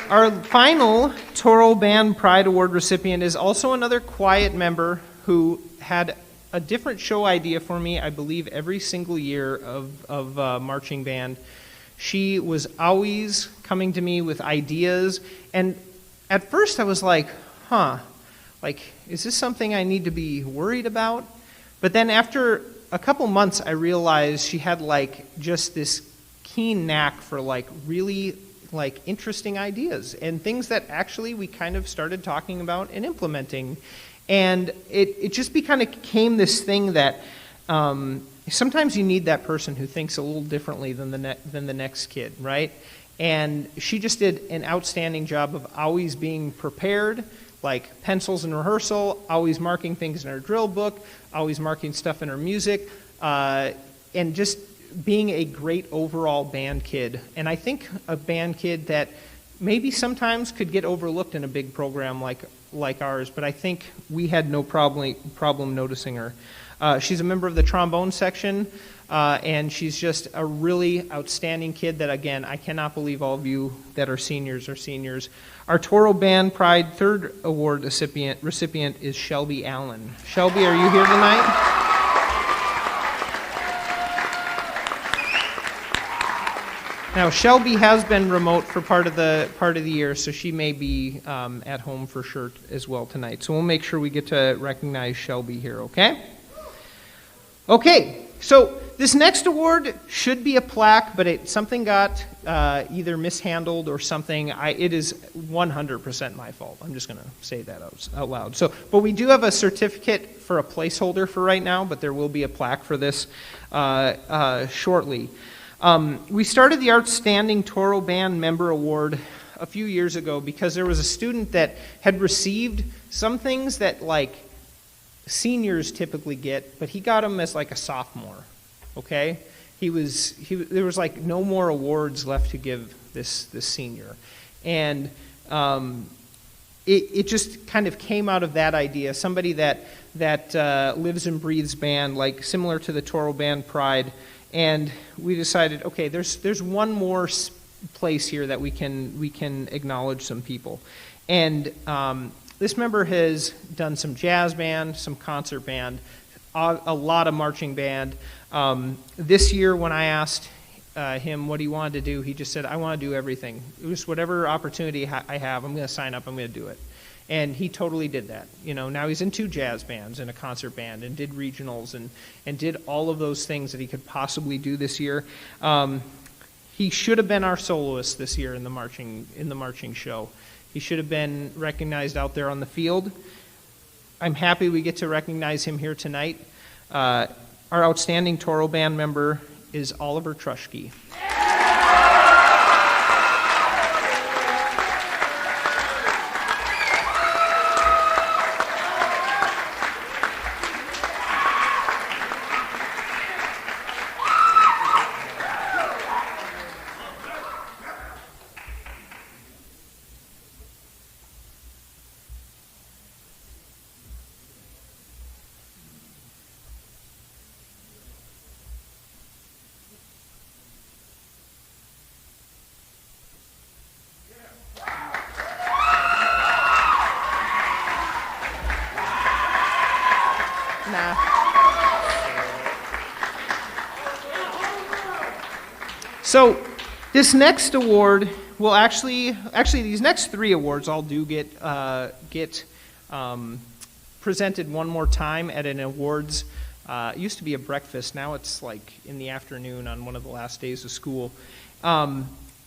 Our final Toro Band Pride Award recipient is also another quiet member who had a different show idea for me, I believe, every single year of marching band. She was always coming to me with ideas, and at first I was like, is this something I need to be worried about? But then after a couple months, I realized she had just this keen knack for really interesting ideas and things that actually we kind of started talking about and implementing. And it just became this thing that sometimes you need that person who thinks a little differently than the next kid, right? And she just did an outstanding job of always being prepared, like pencils in rehearsal, always marking things in her drill book, always marking stuff in her music, and just being a great overall band kid. And I think a band kid that maybe sometimes could get overlooked in a big program like ours, but I think we had no problem noticing her. She's a member of the trombone section, and she's just a really outstanding kid that, again, I cannot believe all of you that are seniors are seniors. Our Toro Band Pride third award recipient is Shelby Allen. Shelby, are you here tonight? Now, Shelby has been remote for part of the year, so she may be at home for sure as well tonight. So we'll make sure we get to recognize Shelby here, okay? Okay, so this next award should be a plaque, but something got either mishandled or something. It is 100% my fault. I'm just going to say that out loud. But we do have a certificate for a placeholder for right now, but there will be a plaque for this shortly. We started the Outstanding Toro Band Member Award a few years ago because there was a student that had received some things that seniors typically get, but he got them as a sophomore. Okay, there was no more awards left to give this senior, and it just kind of came out of that idea. Somebody that lives and breathes band, similar to the Toro Band Pride. And we decided, okay, there's one more place here that we can acknowledge some people. And this member has done some jazz band, some concert band, a lot of marching band. This year when I asked him what he wanted to do, he just said, I want to do everything. Just whatever opportunity I have, I'm going to sign up, I'm going to do it. And he totally did that. Now he's in 2 jazz bands and a concert band and did regionals and did all of those things that he could possibly do this year. He should have been our soloist this year in the marching show. He should have been recognized out there on the field. I'm happy we get to recognize him here tonight. Our outstanding Toro Band member is Oliver Trushke. So this next award will actually these next 3 awards all do get presented one more time at an awards. It used to be a breakfast. Now it's like in the afternoon on one of the last days of school.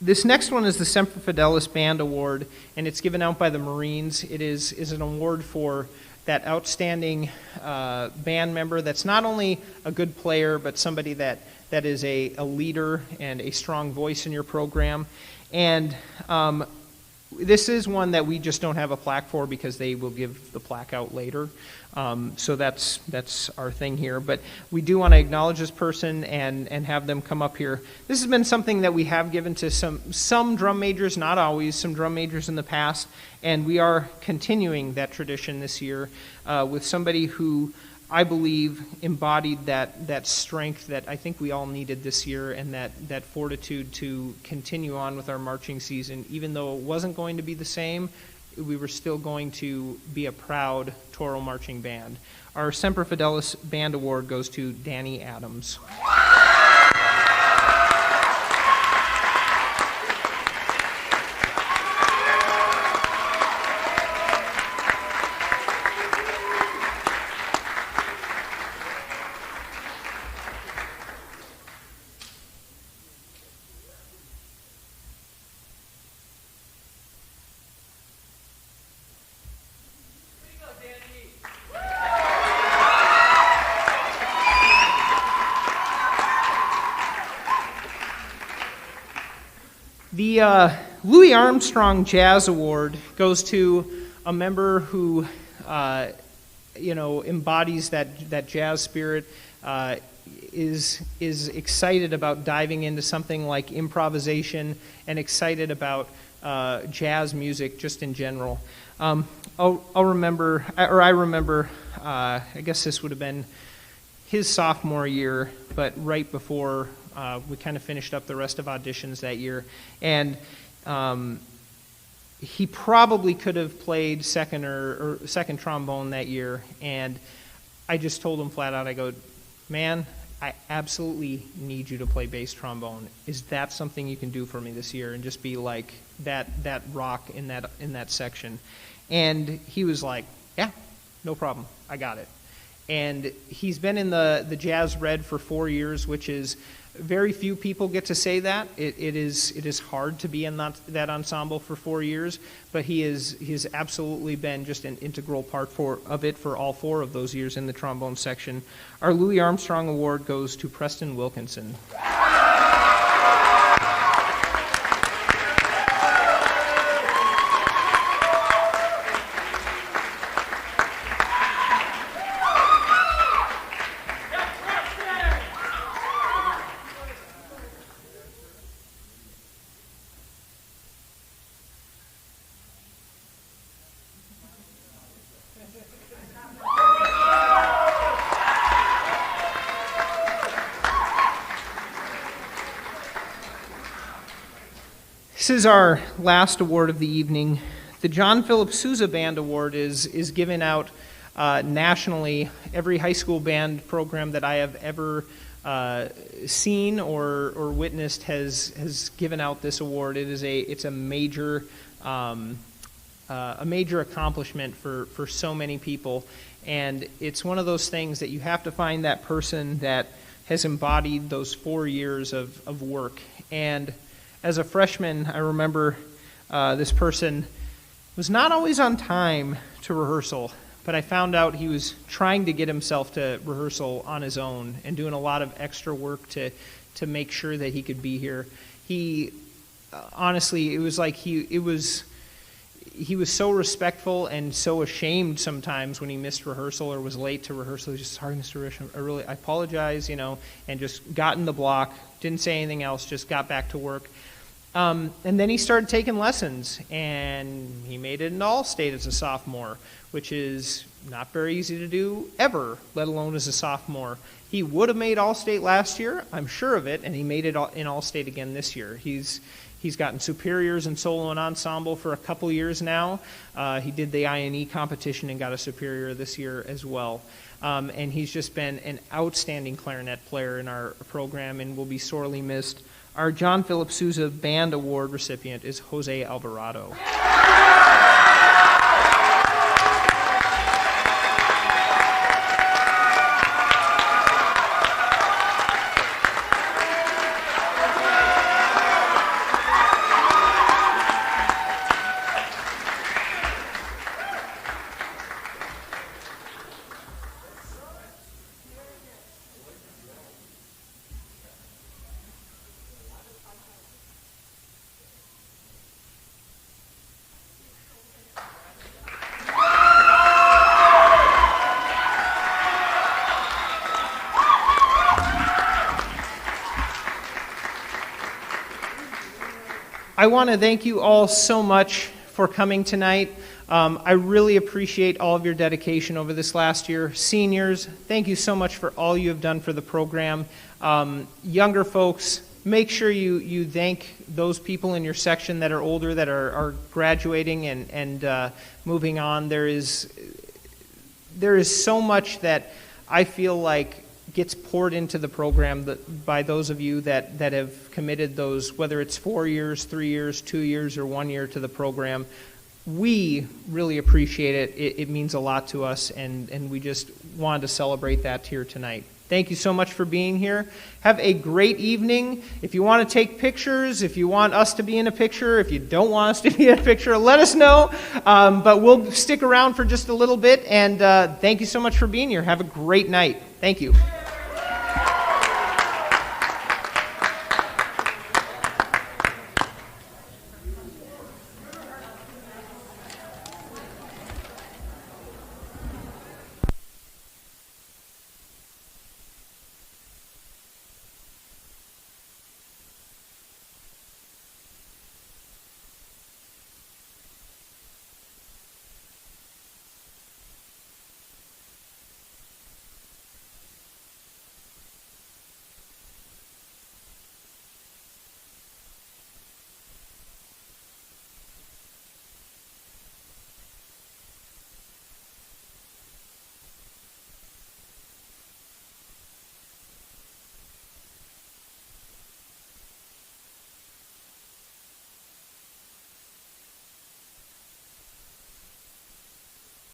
This next one is the Semper Fidelis Band Award, and it's given out by the Marines. It is an award for that outstanding band member that's not only a good player, but somebody that is a leader and a strong voice in your program. And this is one that we just don't have a plaque for because they will give the plaque out later. So that's our thing here. But we do want to acknowledge this person and have them come up here. This has been something that we have given to some drum majors, not always, some drum majors in the past. And we are continuing that tradition this year with somebody who I believe embodied that strength that I think we all needed this year, and that fortitude to continue on with our marching season. Even though it wasn't going to be the same, we were still going to be a proud Toro marching band. Our Semper Fidelis Band Award goes to Danny Adams. The Louis Armstrong Jazz Award goes to a member who, embodies that jazz spirit, is excited about diving into something like improvisation and excited about jazz music just in general. I remember, I guess this would have been his sophomore year, but right before we kind of finished up the rest of auditions that year. And he probably could have played second or second trombone that year. And I just told him flat out, I go, man, I absolutely need you to play bass trombone. Is that something you can do for me this year? And just be like that rock in that section. And he was like, yeah, no problem. I got it. And he's been in the Jazz Red for 4 years, which is very few people get to say that. It is hard to be in that ensemble for 4 years, but he has absolutely been just an integral part of it for all 4 of those years in the trombone section. Our Louis Armstrong Award goes to Preston Wilkinson. This is our last award of the evening. The John Philip Sousa Band Award is given out nationally. Every high school band program that I have ever seen or witnessed has given out this award. It's a major accomplishment for so many people, and it's one of those things that you have to find that person that has embodied those 4 years of work. And as a freshman, I remember this person was not always on time to rehearsal, but I found out he was trying to get himself to rehearsal on his own and doing a lot of extra work to make sure that he could be here. He, honestly, it was like he was so respectful and so ashamed sometimes when he missed rehearsal or was late to rehearsal. He was just, sorry, Mr. Rish, I apologize, and just got in the block, didn't say anything else, just got back to work. And then he started taking lessons, and he made it into All-State as a sophomore, which is not very easy to do ever, let alone as a sophomore. He would have made All-State last year, I'm sure of it, and he made it in All-State again this year. He's gotten superiors in solo and ensemble for a couple years now. He did the INE competition and got a superior this year as well. And he's just been an outstanding clarinet player in our program and will be sorely missed. Our John Philip Sousa Band Award recipient is Jose Alvarado. I want to thank you all so much for coming tonight. I really appreciate all of your dedication over this last year. Seniors, thank you so much for all you have done for the program. Younger folks, make sure you thank those people in your section that are older, that are graduating and moving on. There is so much that I feel like gets poured into the program by those of you that have committed those, whether it's 4 years, 3 years, 2 years, or 1 year to the program. We really appreciate it. It means a lot to us, and we just wanted to celebrate that here tonight. Thank you so much for being here. Have a great evening. If you want to take pictures, if you want us to be in a picture, if you don't want us to be in a picture, let us know. But we'll stick around for just a little bit, and thank you so much for being here. Have a great night. Thank you.